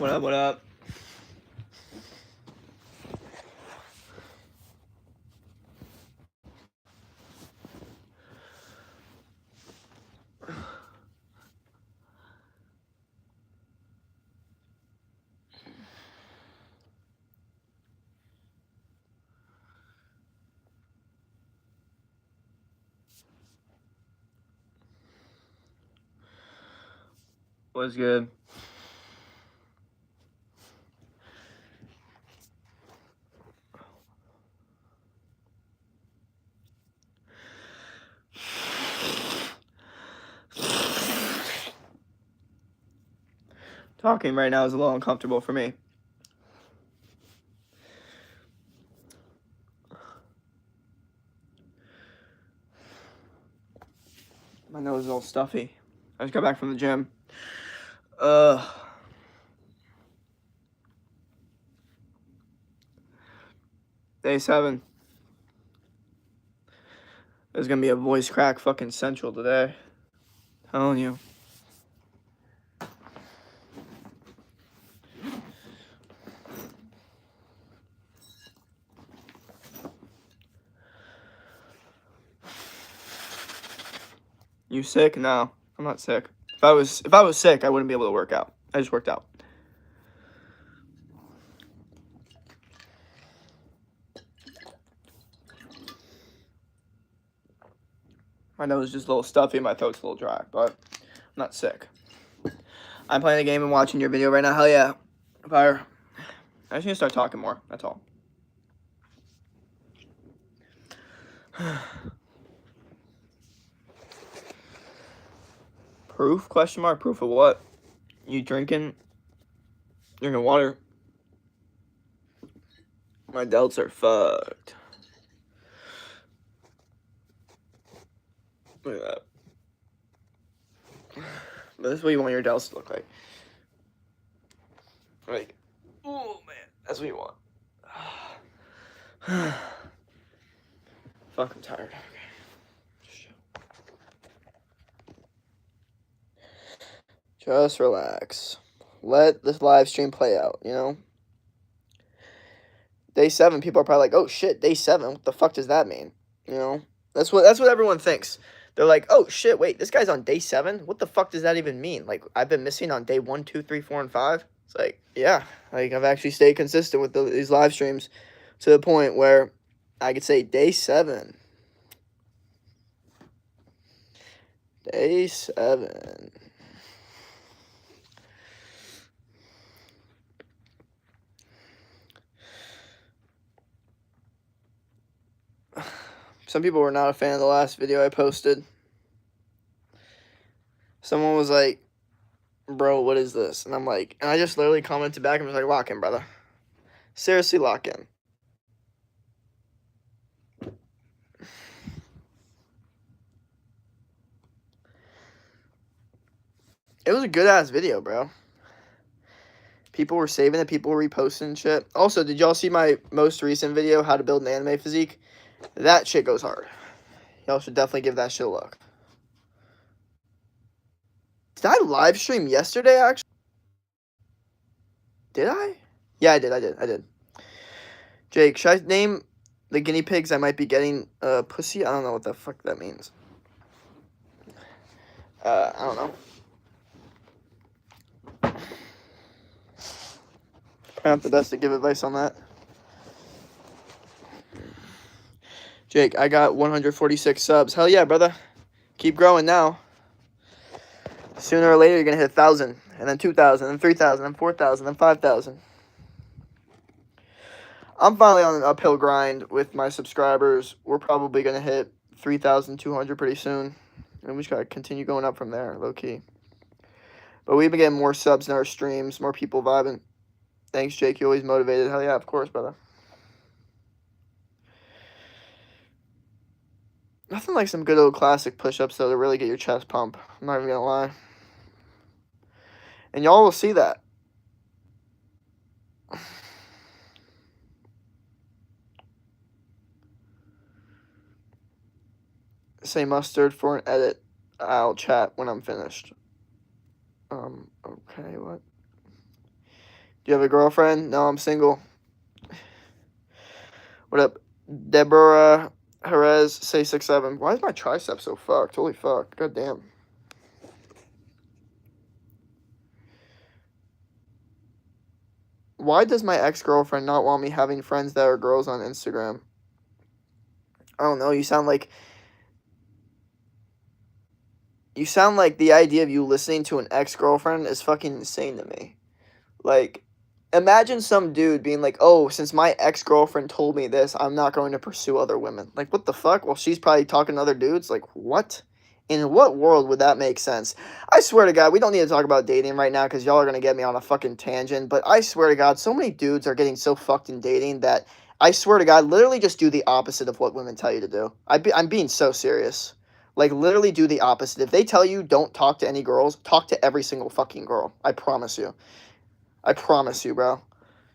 What up, what up? What's good? Talking right now is a little uncomfortable for me. My nose is all stuffy. I just got back from the gym. Day 7. There's gonna be a voice crack fucking central today. Telling you. You sick? No, I'm not sick. If I was sick, I wouldn't be able to work out. I just worked out. My nose is just a little stuffy, my throat's a little dry, but I'm not sick. I'm playing the game and watching your video right now. Hell yeah. Fire. I just need to start talking more, that's all. Proof? Question mark? Proof of what? You drinking water? My delts are fucked. Look at that. But this is what you want your delts to look like. Like, oh man, that's what you want. Fuck, I'm tired. Okay. Just relax. Let this live stream play out, you know? Day 7, people are probably like, oh shit, day 7, what the fuck does that mean? You know? That's what everyone thinks. They're like, oh shit, wait, this guy's on day 7? What the fuck does that even mean? Like, I've been missing on day 1, 2, 3, 4, and 5? It's like, yeah, like I've actually stayed consistent with these live streams to the point where I could say day 7. Day 7. Some people were not a fan of the last video I posted. Someone was like, bro, what is this? And I'm like, and I just literally commented back and was like, lock in, brother. Seriously, lock in. It was a good-ass video, bro. People were saving it. People were reposting shit. Also, did y'all see my most recent video, how to build an anime physique? That shit goes hard. Y'all should definitely give that shit a look. Did I live stream yesterday, actually? Did I? Yeah, I did. Jake, should I name the guinea pigs I might be getting pussy? I don't know what the fuck that means. I don't know. I'm not the best to give advice on that. Jake, I got 146 subs. Hell yeah, brother. Keep growing now. Sooner or later, you're going to hit 1,000, and then 2,000, and 3,000, and 4,000, and 5,000. I'm finally on an uphill grind with my subscribers. We're probably going to hit 3,200 pretty soon, and we just got to continue going up from there, low-key. But we've been getting more subs in our streams, more people vibing. Thanks, Jake. You're always motivated. Hell yeah, of course, brother. Nothing like some good old classic push-ups, though, to really get your chest pump. I'm not even going to lie. And y'all will see that. Say mustard for an edit. I'll chat when I'm finished. Okay, what? Do you have a girlfriend? No, I'm single. What up? Deborah Jerez, say 6'7". Why is my tricep so fucked? Holy fuck. God damn. Why does my ex-girlfriend not want me having friends that are girls on Instagram? I don't know. You sound like the idea of you listening to an ex-girlfriend is fucking insane to me. Like, imagine some dude being like, "Oh, since my ex-girlfriend told me this, I'm not going to pursue other women." Like, what the fuck? Well, she's probably talking to other dudes. Like, what? In what world would that make sense? I swear to God, we don't need to talk about dating right now because y'all are gonna get me on a fucking tangent. But I swear to God, so many dudes are getting so fucked in dating that I swear to God, literally just do the opposite of what women tell you to do. I'm being so serious. Like, literally do the opposite. If they tell you don't talk to any girls, talk to every single fucking girl. I promise you. I promise you, bro.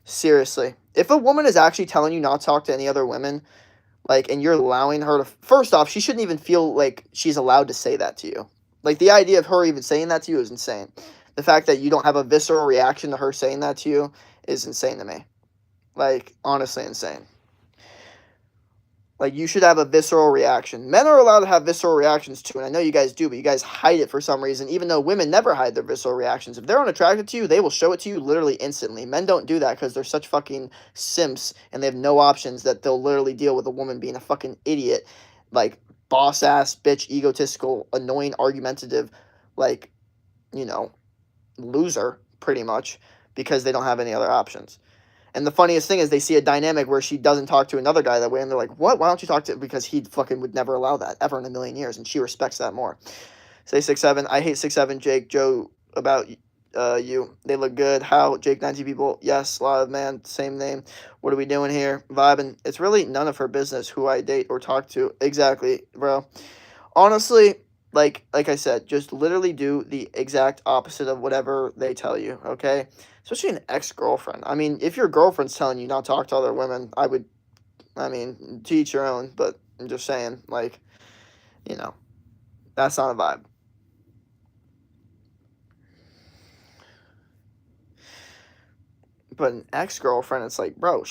Seriously. If a woman is actually telling you not to talk to any other women, like, and you're allowing her to, first off, she shouldn't even feel like she's allowed to say that to you. Like, the idea of her even saying that to you is insane. The fact that you don't have a visceral reaction to her saying that to you is insane to me. Like, honestly insane. Like, you should have a visceral reaction. Men are allowed to have visceral reactions too, and I know you guys do, but you guys hide it for some reason, even though women never hide their visceral reactions. If they're unattracted to you, they will show it to you literally instantly. Men don't do that because they're such fucking simps, and they have no options that they'll literally deal with a woman being a fucking idiot, like, boss-ass, bitch, egotistical, annoying, argumentative, like, you know, loser, pretty much, because they don't have any other options. And the funniest thing is they see a dynamic where she doesn't talk to another guy that way, and they're like, "What? Why don't you talk to?" Because he fucking would never allow that ever in a million years, and she respects that more. Say 6'7". I hate 6'7". Jake, Joe, about you. They look good. How? Jake, 90 people. Yes, a lot of man, same name. What are we doing here? Vibing. It's really none of her business who I date or talk to. Exactly, bro. Honestly, like I said, just literally do the exact opposite of whatever they tell you, okay? Especially an ex-girlfriend. I mean, if your girlfriend's telling you not to talk to other women, I mean, to each your own, but I'm just saying, like, you know, that's not a vibe. But an ex-girlfriend, it's like, bro,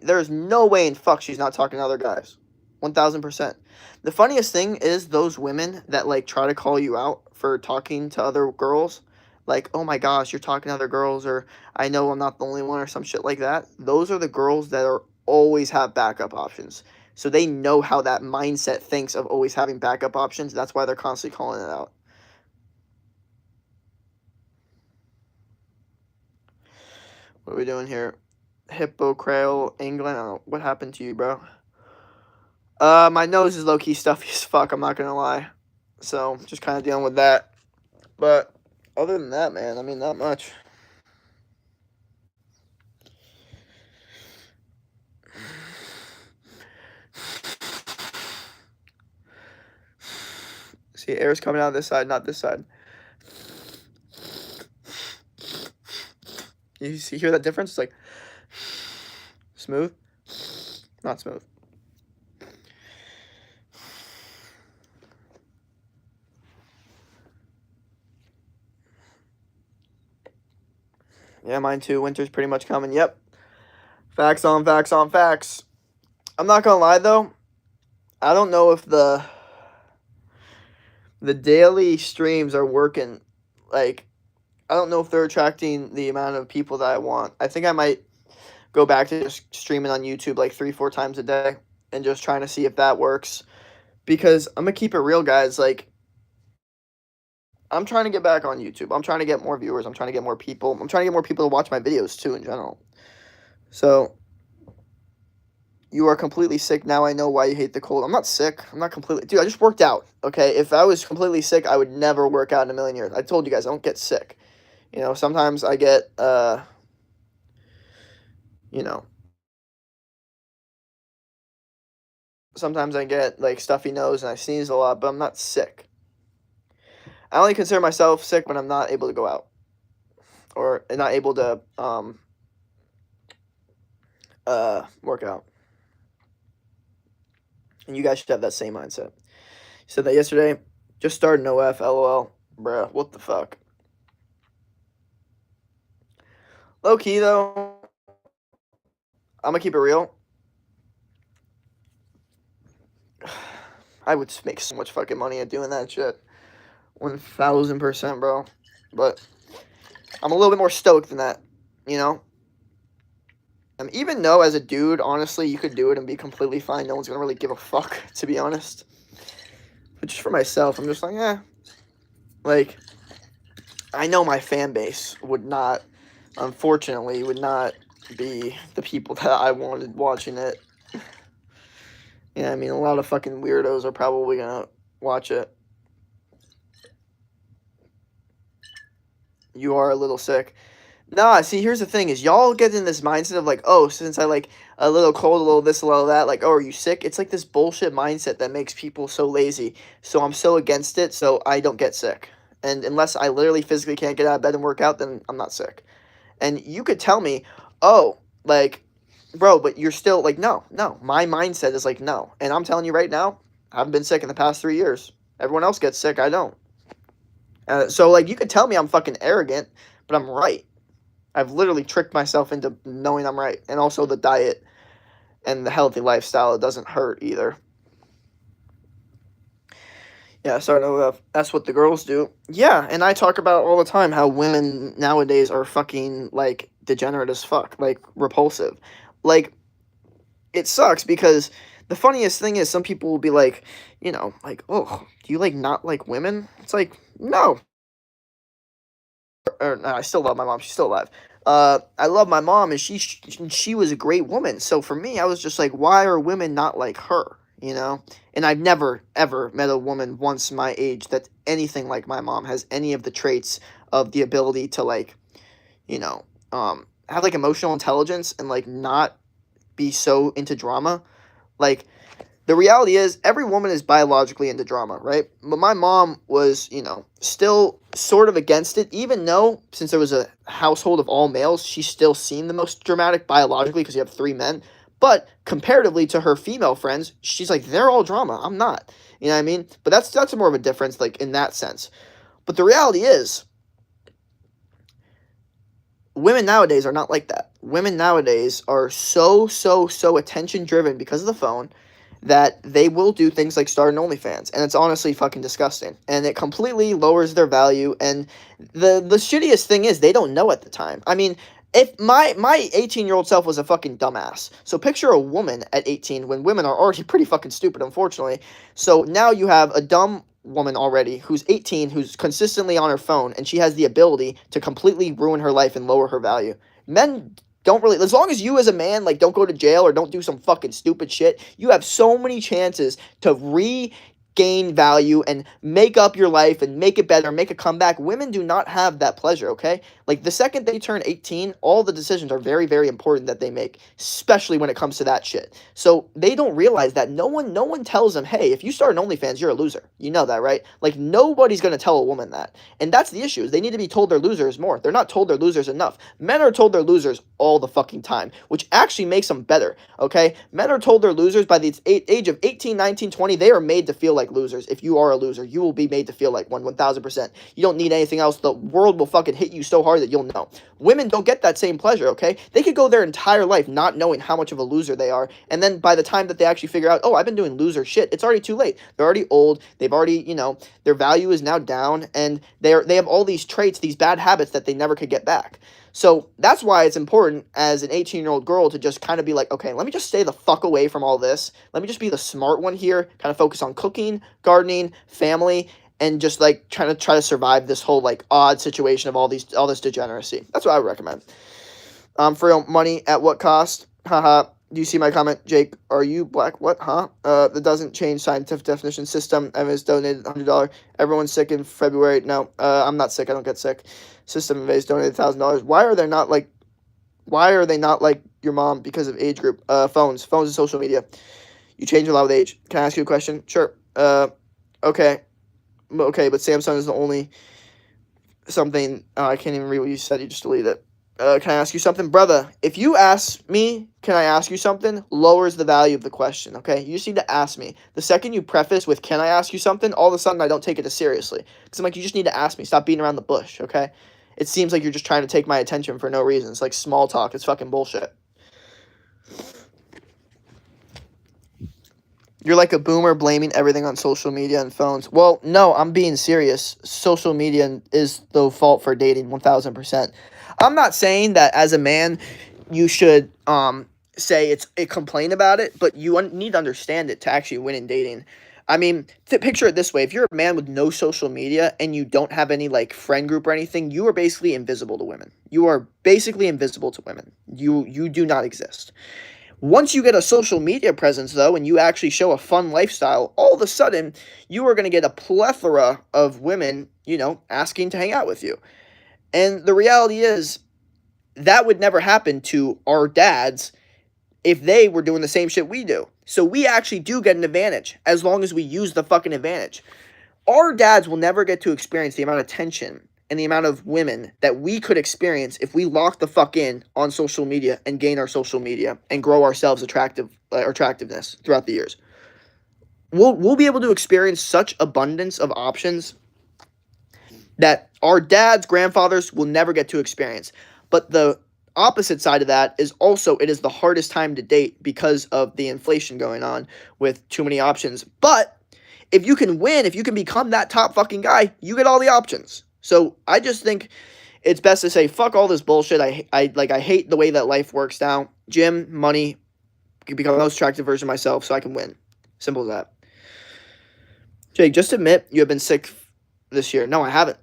there's no way in fuck she's not talking to other guys. 1000%. The funniest thing is those women that, like, try to call you out for talking to other girls. Like, oh my gosh, you're talking to other girls, or I know I'm not the only one, or some shit like that. Those are the girls that are always have backup options. So they know how that mindset thinks of always having backup options. That's why they're constantly calling it out. What are we doing here? Hippocrail, England. I don't know. What happened to you, bro? My nose is low-key stuffy as fuck, I'm not gonna lie. So, just kind of dealing with that. But, other than that, man, I mean, not much. See, air's coming out this side, not this side. Hear that difference? It's like, smooth, not smooth. Yeah, mine too. Winter's pretty much coming. Yep. Facts on facts on facts. I'm not gonna lie though. I don't know if the daily streams are working. Like, I don't know if they're attracting the amount of people that I want. I think I might go back to just streaming on YouTube like 3-4 times a day and just trying to see if that works. Because I'm gonna keep it real, guys. Like, I'm trying to get back on YouTube. I'm trying to get more viewers. I'm trying to get more people. I'm trying to get more people to watch my videos too in general. So, you are completely sick. Now I know why you hate the cold. I'm not sick. I'm not completely. Dude, I just worked out. Okay? If I was completely sick, I would never work out in a million years. I told you guys, I don't get sick. You know, sometimes I get, you know, sometimes I get like stuffy nose and I sneeze a lot, but I'm not sick. I only consider myself sick when I'm not able to go out or not able to work out. And you guys should have that same mindset. You said that yesterday. Just started OF, LOL. Bruh, what the fuck? Low key though, I'm gonna keep it real. I would make so much fucking money at doing that shit. 1000%, bro. But I'm a little bit more stoked than that, you know? Even though as a dude, honestly, you could do it and be completely fine. No one's gonna really give a fuck, to be honest. But just for myself, I'm just like, like, I know my fan base would not, unfortunately, would not be the people that I wanted watching it. Yeah, I mean, a lot of fucking weirdos are probably gonna watch it. You are a little sick. Nah, see, here's the thing: is y'all get in this mindset of like, oh, since I like a little cold, a little this, a little that, like, oh, are you sick? It's like this bullshit mindset that makes people so lazy. So I'm so against it, so I don't get sick. And unless I literally physically can't get out of bed and work out, then I'm not sick. And you could tell me, oh, like, bro, but you're still like, no, no. My mindset is like, no. And I'm telling you right now, I haven't been sick in the past 3 years. Everyone else gets sick, I don't. So, like, you could tell me I'm fucking arrogant, but I'm right. I've literally tricked myself into knowing I'm right. And also the diet and the healthy lifestyle, it doesn't hurt either. Yeah, so that's what the girls do. Yeah, and I talk about all the time how women nowadays are fucking, like, degenerate as fuck. Like, repulsive. Like, it sucks because the funniest thing is some people will be like, like, oh, do you, like, not like women? It's like, no. No, I still love my mom. She's still alive. I love my mom, and she was a great woman. So for me, I was just like, why are women not like her? You know. And I've never ever met a woman once my age that's anything like my mom, has any of the traits of the ability to like, you know, have like emotional intelligence and like not be so into drama. Like the reality is every woman is biologically into drama, right? But my mom was, still sort of against it, even though since there was a household of all males, she's still seen the most dramatic biologically because you have three men. But comparatively to her female friends, she's like, they're all drama. I'm not. You know what I mean? But that's more of a difference, like in that sense. But the reality is, women nowadays are not like that. Women nowadays are so attention driven because of the phone that they will do things like start an OnlyFans, and it's honestly fucking disgusting, and it completely lowers their value. And the shittiest thing is they don't know at the time. I mean, if my 18-year-old self was a fucking dumbass, so picture a woman at 18 when women are already pretty fucking stupid, unfortunately. So now you have a dumb woman already who's 18, who's consistently on her phone, and she has the ability to completely ruin her life and lower her value. Men don't really, as long as you as a man like don't go to jail or don't do some fucking stupid shit, you have so many chances to regain value and make up your life and make it better, make a comeback. Women do not have that pleasure, okay? Like the second they turn 18, all the decisions are very important that they make, especially when it comes to that shit. So they don't realize that no one tells them, hey, if you start an OnlyFans, you're a loser. You know that, right? Like nobody's gonna tell a woman that. And that's the issue, is they need to be told they're losers more. They're not told they're losers enough. Men are told they're losers all the fucking time, which actually makes them better, okay? Men are told they're losers by the age of 18, 19, 20. They are made to feel like losers. If you are a loser, you will be made to feel like one, 1000%. You don't need anything else. The world will fucking hit you so hard that you'll know. Women don't get that same pleasure, okay? They could go their entire life not knowing how much of a loser they are, and then by the time that they actually figure out, oh, I've been doing loser shit, it's already too late. They're already old. They've already, their value is now down, and they have all these traits, these bad habits that they never could get back. So that's why it's important as an 18-year-old girl to just kind of be like, okay, let me just stay the fuck away from all this. Let me just be the smart one here, kind of focus on cooking, gardening, family, and just like try to survive this whole like odd situation of all this degeneracy. That's what I would recommend. For real, money at what cost? Haha. Do you see my comment, Jake? Are you black? What? Huh? That doesn't change scientific definition system. Evans donated $100. Everyone's sick in February. No, I'm not sick. I don't get sick. System Evans donated $1,000. Why are they not like your mom because of age group? Phones and social media. You change a lot with age. Can I ask you a question? Sure. Okay, but Samsung is the only something. I can't even read what you said. You just deleted it. Can I ask you something? Brother, if you ask me, can I ask you something, lowers the value of the question, okay? You just need to ask me. The second you preface with, can I ask you something, all of a sudden I don't take it as seriously. Because I'm like, you just need to ask me. Stop beating around the bush, okay? It seems like you're just trying to take my attention for no reason. It's like small talk. It's fucking bullshit. You're like a boomer blaming everything on social media and phones. Well, no, I'm being serious. Social media is the fault for dating 1000%. I'm not saying that as a man you should say complain about it, but you need to understand it to actually win in dating. I mean, picture it this way. If you're a man with no social media and you don't have any like friend group or anything, you are basically invisible to women. You are basically invisible to women. You do not exist. Once you get a social media presence, though, and you actually show a fun lifestyle, all of a sudden, you are going to get a plethora of women, asking to hang out with you. And the reality is, that would never happen to our dads if they were doing the same shit we do. So we actually do get an advantage, as long as we use the fucking advantage. Our dads will never get to experience the amount of tension and the amount of women that we could experience if we lock the fuck in on social media and gain our social media and grow ourselves attractiveness throughout the years. We'll be able to experience such abundance of options that our dads, grandfathers will never get to experience. But the opposite side of that is also it is the hardest time to date because of the inflation going on with too many options. But if you can win, if you can become that top fucking guy, you get all the options. So I just think it's best to say, fuck all this bullshit. I hate the way that life works now. Gym, money, become the most attractive version of myself so I can win. Simple as that. Jake, just admit you have been sick this year. No, I haven't.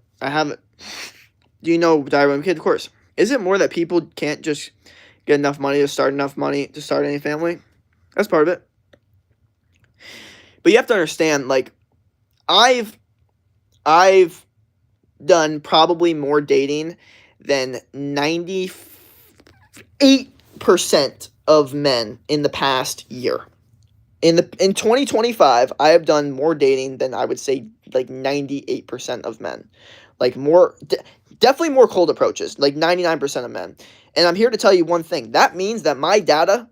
Do you know Diary Kid? Of course. Is it more that people can't just get enough money to start any family? That's part of it. But you have to understand, like, I've done probably more dating than 98% of men in the past year. In 2025, I have done more dating than I would say like 98% of men. Like definitely more cold approaches, like 99% of men. And I'm here to tell you one thing. That means that my data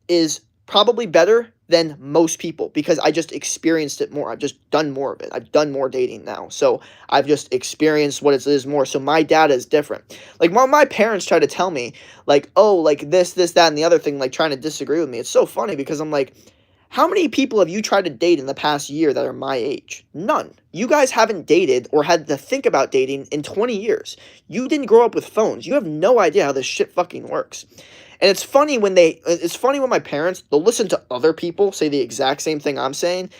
is probably better than most people because I just experienced it more. I've just done more of it. I've done more dating now. So I've just experienced what it is more. So my data is different. Like my parents try to tell me like, oh, like this, that, and the other thing, like trying to disagree with me. It's so funny because I'm like, how many people have you tried to date in the past year that are my age? None. You guys haven't dated or had to think about dating in 20 years. You didn't grow up with phones. You have no idea how this shit fucking works. And it's funny when my parents, they'll listen to other people say the exact same thing I'm saying.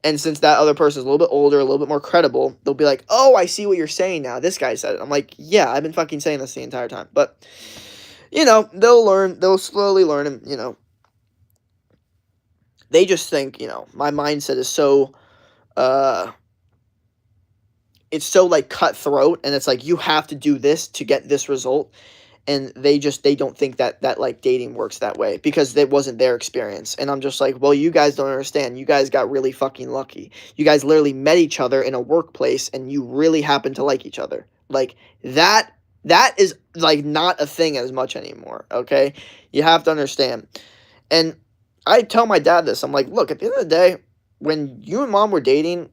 And since that other person is a little bit older, a little bit more credible, they'll be like, oh, I see what you're saying now. This guy said it. I'm like, yeah, I've been fucking saying this the entire time. But, they'll slowly learn and, they just think, my mindset is so, it's so, like, cutthroat, and it's like, you have to do this to get this result, and they don't think that, like, dating works that way, because it wasn't their experience, and I'm just like, well, you guys don't understand, you guys got really fucking lucky, you guys literally met each other in a workplace, and you really happen to like each other, like, that is, like, not a thing as much anymore, okay, you have to understand, and I tell my dad this. I'm like, look, at the end of the day, when you and mom were dating,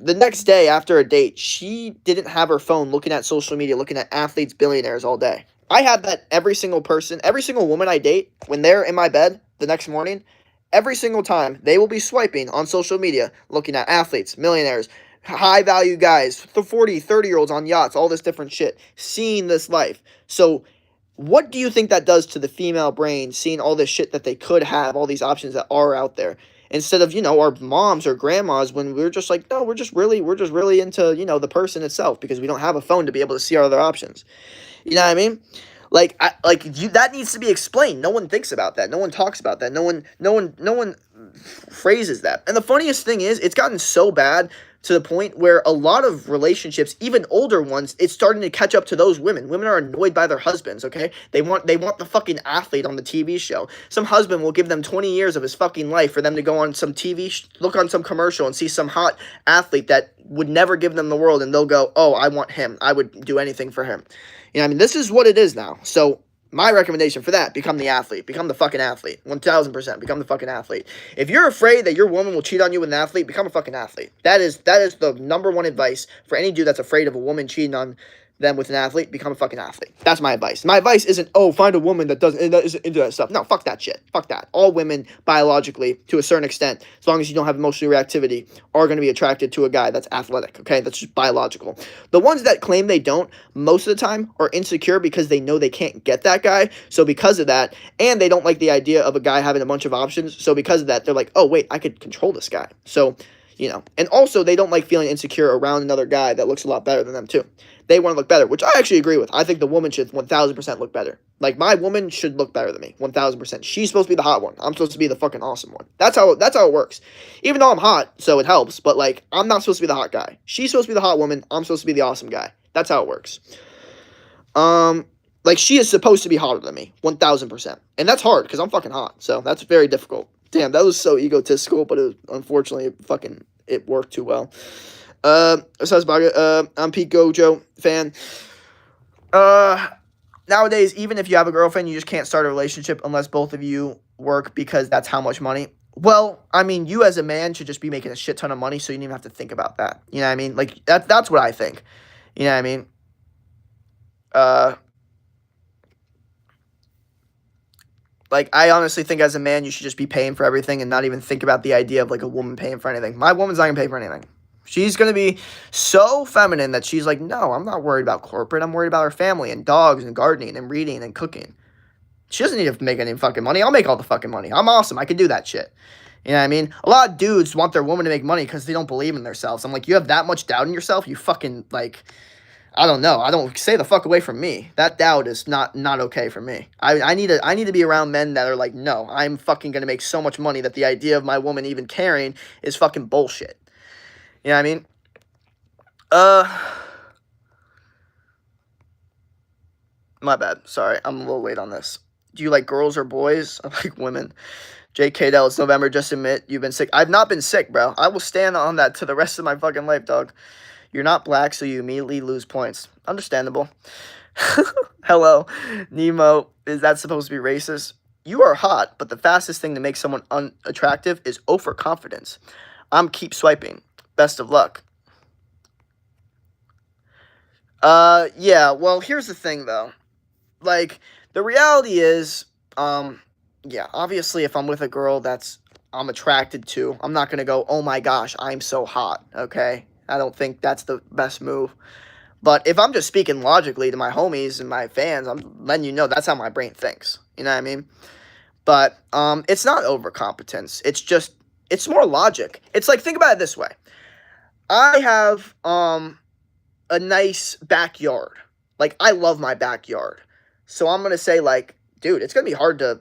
the next day after a date, she didn't have her phone looking at social media, looking at athletes, billionaires all day. I have that every single woman I date, when they're in my bed the next morning, every single time, they will be swiping on social media, looking at athletes, millionaires, high-value guys, the 40, 30-year-olds on yachts, all this different shit, seeing this life. So what do you think that does to the female brain, seeing all this shit that they could have, all these options that are out there? Instead of, our moms or grandmas, when we're just like, no, we're just really into, the person itself, because we don't have a phone to be able to see our other options. You know what I mean? That needs to be explained. No one thinks about that. No one talks about that. No one phrases that. And the funniest thing is, it's gotten so bad to the point where a lot of relationships, even older ones, it's starting to catch up to those women. Women are annoyed by their husbands, okay? They want the fucking athlete on the TV show. Some husband will give them 20 years of his fucking life for them to go on some look on some commercial and see some hot athlete that would never give them the world, and they'll go, oh, I want him. I would do anything for him. This is what it is now. So my recommendation for that, become the athlete. Become the fucking athlete. 1000%. Become the fucking athlete. If you're afraid that your woman will cheat on you with an athlete, become a fucking athlete. That is the number one advice for any dude that's afraid of a woman cheating on them with an athlete, become a fucking athlete. That's my advice. My advice isn't, oh, find a woman that isn't into that stuff. No, fuck that shit. Fuck that. All women, biologically, to a certain extent, as long as you don't have emotional reactivity, are going to be attracted to a guy that's athletic, okay? That's just biological. The ones that claim they don't, most of the time, are insecure because they know they can't get that guy. So because of that, and they don't like the idea of a guy having a bunch of options. So because of that, they're like, oh, wait, I could control this guy. So, and also they don't like feeling insecure around another guy that looks a lot better than them too. They want to look better, which I actually agree with. I think the woman should 1000% look better. Like, my woman should look better than me, 1000%. She's supposed to be the hot one. I'm supposed to be the fucking awesome one. That's how it works. Even though I'm hot, so it helps, but like, I'm not supposed to be the hot guy. She's supposed to be the hot woman. I'm supposed to be the awesome guy. That's how it works. Like, she is supposed to be hotter than me, 1000%. And that's hard, because I'm fucking hot, so that's very difficult. Damn, that was so egotistical, but unfortunately, it worked too well. I'm Pete Gojo fan. Nowadays, even if you have a girlfriend, you just can't start a relationship unless both of you work, because that's how much money. Well, I mean, you as a man should just be making a shit ton of money, so you don't even have to think about that. You know what I mean? Like, that's what I think. You know what I mean? Like, I honestly think as a man, you should just be paying for everything and not even think about the idea of, like, a woman paying for anything. My woman's not going to pay for anything. She's going to be so feminine that she's like, no, I'm not worried about corporate. I'm worried about her family and dogs and gardening and reading and cooking. She doesn't need to make any fucking money. I'll make all the fucking money. I'm awesome. I can do that shit. You know what I mean? A lot of dudes want their woman to make money because they don't believe in themselves. I'm like, you have that much doubt in yourself? You fucking, like... I don't know. I don't stay the fuck away from me. That doubt is not okay for me. I need to be around men that are like, no, I'm fucking gonna make so much money that the idea of my woman even caring is fucking bullshit. You know what I mean? My bad. Sorry, I'm a little late on this. Do you like girls or boys? I like women. J.K. Dell, it's November. Just admit you've been sick. I've not been sick, bro. I will stand on that to the rest of my fucking life, dog. You're not black, so you immediately lose points. Understandable. Hello. Nemo, is that supposed to be racist? You are hot, but the fastest thing to make someone unattractive is overconfidence. Keep swiping. Best of luck. Yeah, well, here's the thing, though. Like, the reality is, yeah, obviously, if I'm with a girl I'm attracted to, I'm not gonna go, oh my gosh, I'm so hot, okay? I don't think that's the best move. But if I'm just speaking logically to my homies and my fans, I'm letting you know that's how my brain thinks. You know what I mean? But it's not overcompetence. It's more logic. It's like, think about it this way. I have a nice backyard. Like, I love my backyard. So I'm going to say, like, dude, it's going to be hard to,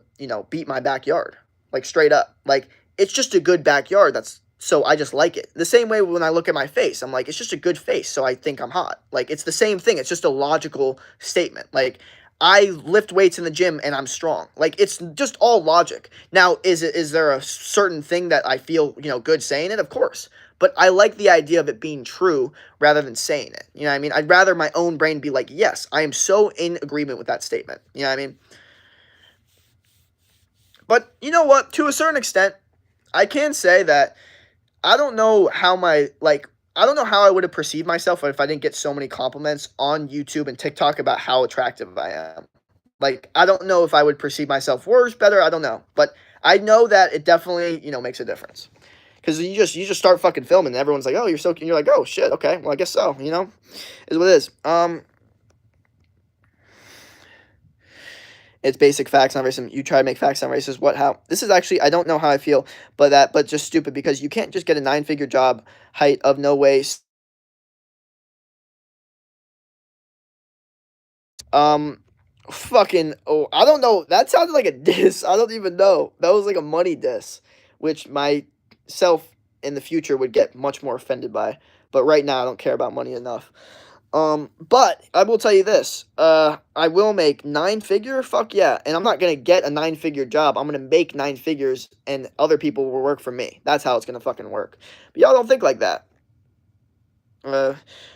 beat my backyard. Like, straight up. Like, it's just a good backyard. So I just like it. The same way when I look at my face, I'm like, it's just a good face, so I think I'm hot. Like, it's the same thing. It's just a logical statement. Like, I lift weights in the gym and I'm strong. Like, it's just all logic. Now, is there a certain thing that I feel, good saying it? Of course. But I like the idea of it being true rather than saying it. You know what I mean? I'd rather my own brain be like, yes, I am so in agreement with that statement. You know what I mean? But you know what? To a certain extent, I can say that I don't know how I would have perceived myself if I didn't get so many compliments on YouTube and TikTok about how attractive I am. Like, I don't know if I would perceive myself worse, better, I don't know. But I know that it definitely, makes a difference. Because you just start fucking filming and everyone's like, oh, you're so cute. And you're like, oh, shit, okay, well, I guess so, is what it is. It's basic facts, not racism. You try to make facts not racist. What? How? This is actually, I don't know how I feel, but just stupid, because you can't just get a 9-figure job, height of no waist. Fucking, oh, I don't know. That sounded like a diss. I don't even know. That was like a money diss, which myself in the future would get much more offended by. But right now, I don't care about money enough. But I will tell you this, I will make 9-figure, fuck yeah, and I'm not gonna get a 9-figure job, I'm gonna make 9 figures, and other people will work for me. That's how it's gonna fucking work. But y'all don't think like that.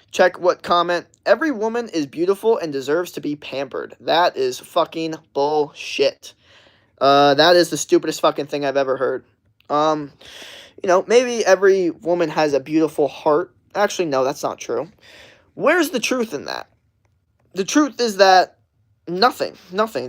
Check what comment. Every woman is beautiful and deserves to be pampered. That is fucking bullshit. That is the stupidest fucking thing I've ever heard. Maybe every woman has a beautiful heart. Actually, no, that's not true. Where's the truth in that? the truth is that nothing.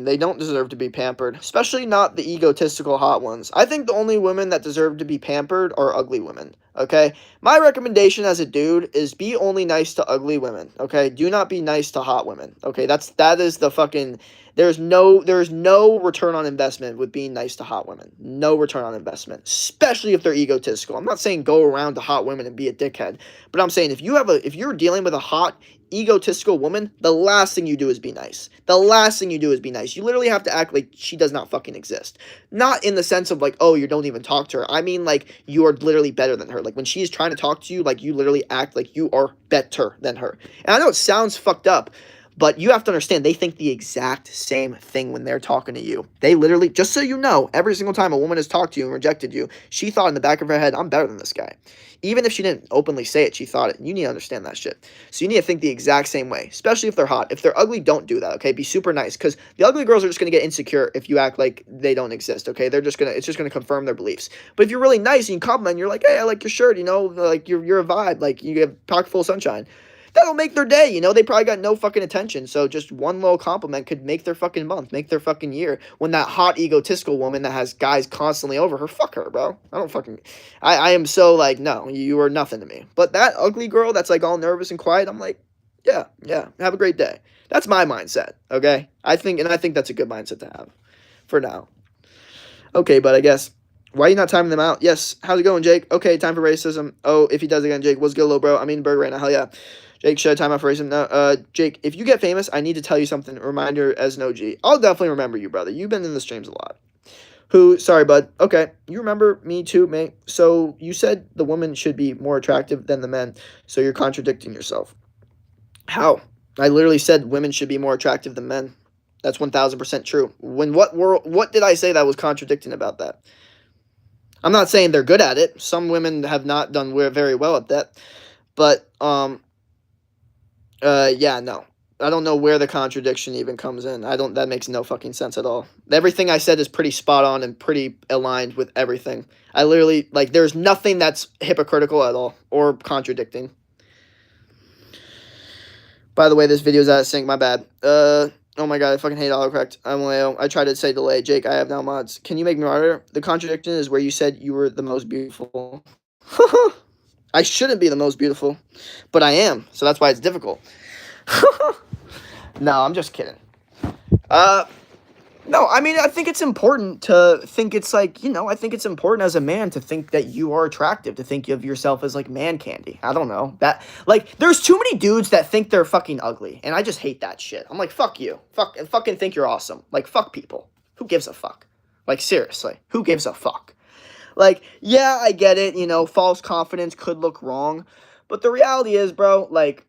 They don't deserve to be pampered, especially not the egotistical hot ones. I think the only women that deserve to be pampered are ugly women. Okay, my recommendation as a dude is be only nice to ugly women. Okay, do not be nice to hot women. Okay, that is the fucking. There's no return on investment with being nice to hot women. No return on investment, especially if they're egotistical. I'm not saying go around to hot women and be a dickhead, but I'm saying if you're dealing with a hot egotistical woman, the last thing you do is be nice. The last thing you do is be nice. You literally have to act like she does not fucking exist. Not in the sense of like, oh, you don't even talk to her. I mean like you are literally better than her. Like when she's trying to talk to you, like you literally act like you are better than her. And I know it sounds fucked up, but you have to understand, they think the exact same thing when they're talking to you. They literally, just so you know, every single time a woman has talked to you and rejected you, she thought in the back of her head, I'm better than this guy. Even if she didn't openly say it, she thought it. You need to understand that shit. So you need to think the exact same way, especially if they're hot. If they're ugly, don't do that, okay? Be super nice, because the ugly girls are just going to get insecure if you act like they don't exist, okay? It's just going to confirm their beliefs. But if you're really nice and you compliment, you're like, hey, I like your shirt, you know, like you're a vibe, like you have pocket full of sunshine. That'll make their day, you know? They probably got no fucking attention, so just one little compliment could make their fucking month, make their fucking year. When that hot egotistical woman that has guys constantly over her, fuck her, bro. I don't fucking... I am so, like, no, you are nothing to me. But that ugly girl that's, like, all nervous and quiet, I'm like, yeah, have a great day. That's my mindset, okay? I think that's a good mindset to have, for now. Okay, but I guess... Why are you not timing them out? Yes. How's it going, Jake? Okay, time for racism. Oh, if he does again, Jake, what's good, little bro? I'm eating burger right now. Hell yeah. Jake, should I time out for racism? No, Jake, if you get famous, I need to tell you something. Reminder as an OG. I'll definitely remember you, brother. You've been in the streams a lot. Sorry, bud. Okay, you remember me too, mate. So you said the woman should be more attractive than the men, so you're contradicting yourself. How? I literally said women should be more attractive than men. That's 1000% true. What did I say that was contradicting about that? I'm not saying they're good at it. Some women have not done very well at that. But, yeah, no. I don't know where the contradiction even comes in. That makes no fucking sense at all. Everything I said is pretty spot on and pretty aligned with everything. I literally, like, there's nothing that's hypocritical at all or contradicting. By the way, this video's out of sync. My bad. Oh my god, I fucking hate autocorrect. I'm Leo. I tried to say delay. Jake, I have now mods. Can you make me harder? The contradiction is where you said you were the most beautiful. I shouldn't be the most beautiful, but I am, so that's why it's difficult. No, I'm just kidding. No, I mean, I think it's important to think it's like, you know, I think it's important as a man to think that you are attractive, to think of yourself as like man candy. I don't know. That, like, there's too many dudes that think they're fucking ugly, and I just hate that shit. I'm like, fuck you. Fucking think you're awesome. Like, fuck people. Who gives a fuck? Like, seriously, who gives a fuck? Like, yeah, I get it, you know, false confidence could look wrong, but the reality is, bro, like,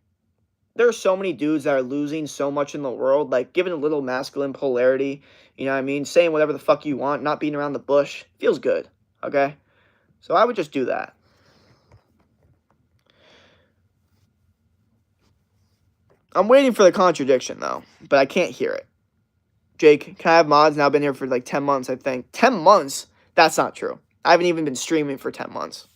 there are so many dudes that are losing so much in the world, like, giving a little masculine polarity, you know what I mean? Saying whatever the fuck you want, not beating around the bush, feels good, okay? So I would just do that. I'm waiting for the contradiction, though, but I can't hear it. Jake, can I have mods? Now I've been here for like 10 months, I think. 10 months? That's not true. I haven't even been streaming for 10 months.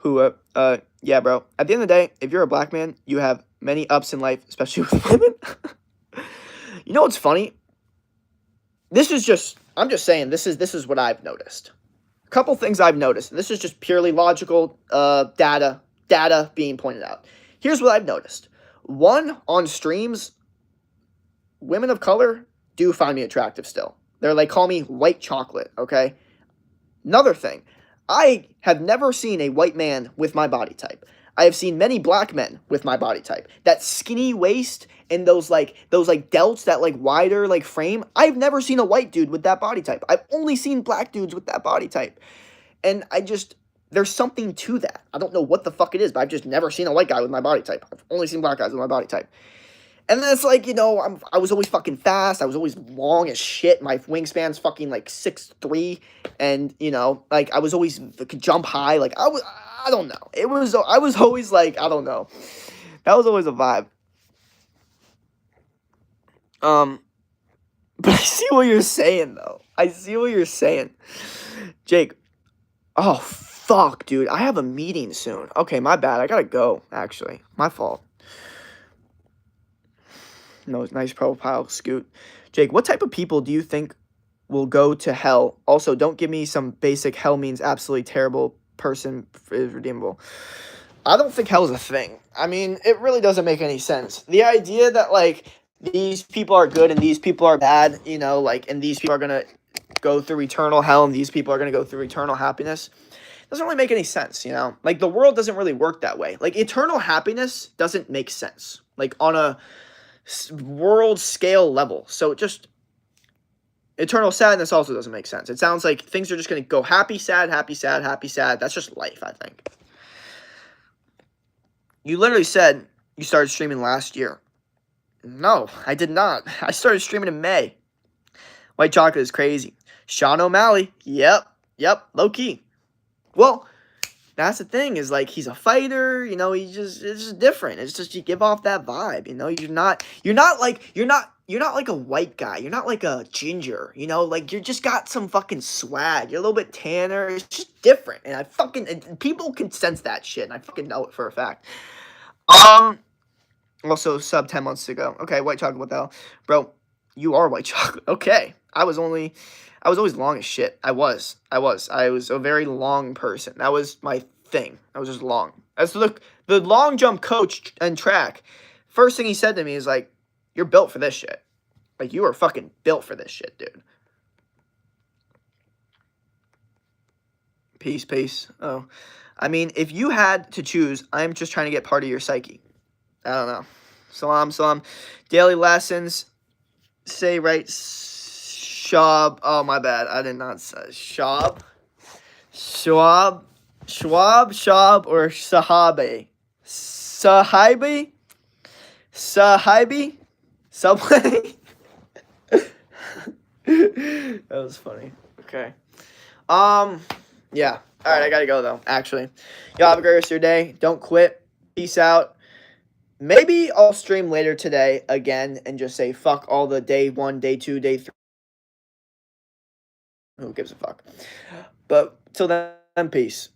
Yeah, bro. At the end of the day, if you're a black man, you have many ups in life, especially with women. You know what's funny? I'm just saying, this is what I've noticed. A couple things I've noticed, and this is just purely logical data being pointed out. Here's what I've noticed. One, on streams, women of color do find me attractive still. They're like, call me white chocolate, okay? Another thing, I have never seen a white man with my body type. I have seen many black men with my body type. That skinny waist and those delts, that like wider like frame. I've never seen a white dude with that body type. I've only seen black dudes with that body type. And there's something to that. I don't know what the fuck it is, but I've just never seen a white guy with my body type. I've only seen black guys with my body type. And then it's like, you know, I was always fucking fast. I was always long as shit. My wingspan's fucking like 6'3", and you know, like I was always could jump high. Like I don't know. I was always like, I don't know. That was always a vibe. But I see what you're saying though. I see what you're saying, Jake. Oh fuck, dude. I have a meeting soon. Okay, my bad. I gotta go. Actually, my fault. No, nice profile, Scoot. Jake, what type of people do you think will go to hell? Also, don't give me some basic hell means absolutely terrible person is redeemable. I don't think hell's a thing. I mean, it really doesn't make any sense. The idea that like these people are good and these people are bad, you know, like and these people are gonna go through eternal hell and these people are gonna go through eternal happiness doesn't really make any sense, you know? Like the world doesn't really work that way. Like eternal happiness doesn't make sense. Like on a world scale level. So just eternal sadness also doesn't make sense. It sounds like things are just going to go happy, sad, happy, sad, happy, sad. That's just life, I think. You literally said you started streaming last year. No, I did not. I started streaming in May. White chocolate is crazy. Sean O'Malley. Yep. Low key. Well, that's the thing is like he's a fighter, you know, it's just different. It's just you give off that vibe, you know. You're not like a white guy. You're not like a ginger, you know, like you're just got some fucking swag. You're a little bit tanner. It's just different. And people can sense that shit, and I fucking know it for a fact. Also sub 10 months ago. Okay, white chocolate, what the hell? Bro, you are white chocolate. Okay. I was always long as shit. I was a very long person. That was my thing. I was just long. As the long jump coach and track, first thing he said to me is like, "You're built for this shit. Like you are fucking built for this shit, dude." Peace. Oh, I mean, if you had to choose, I'm just trying to get part of your psyche. I don't know. Salam. Daily lessons. Say right. Shab. Oh, my bad. I did not say Shab. Schwab, or Sahabe? Sahibi? Subway? That was funny. Okay. Yeah. Alright, I gotta go, though, actually. Y'all have a great rest of your day. Don't quit. Peace out. Maybe I'll stream later today again and just say fuck all the day 1, day 2, day 3. Who gives a fuck? But till then, peace.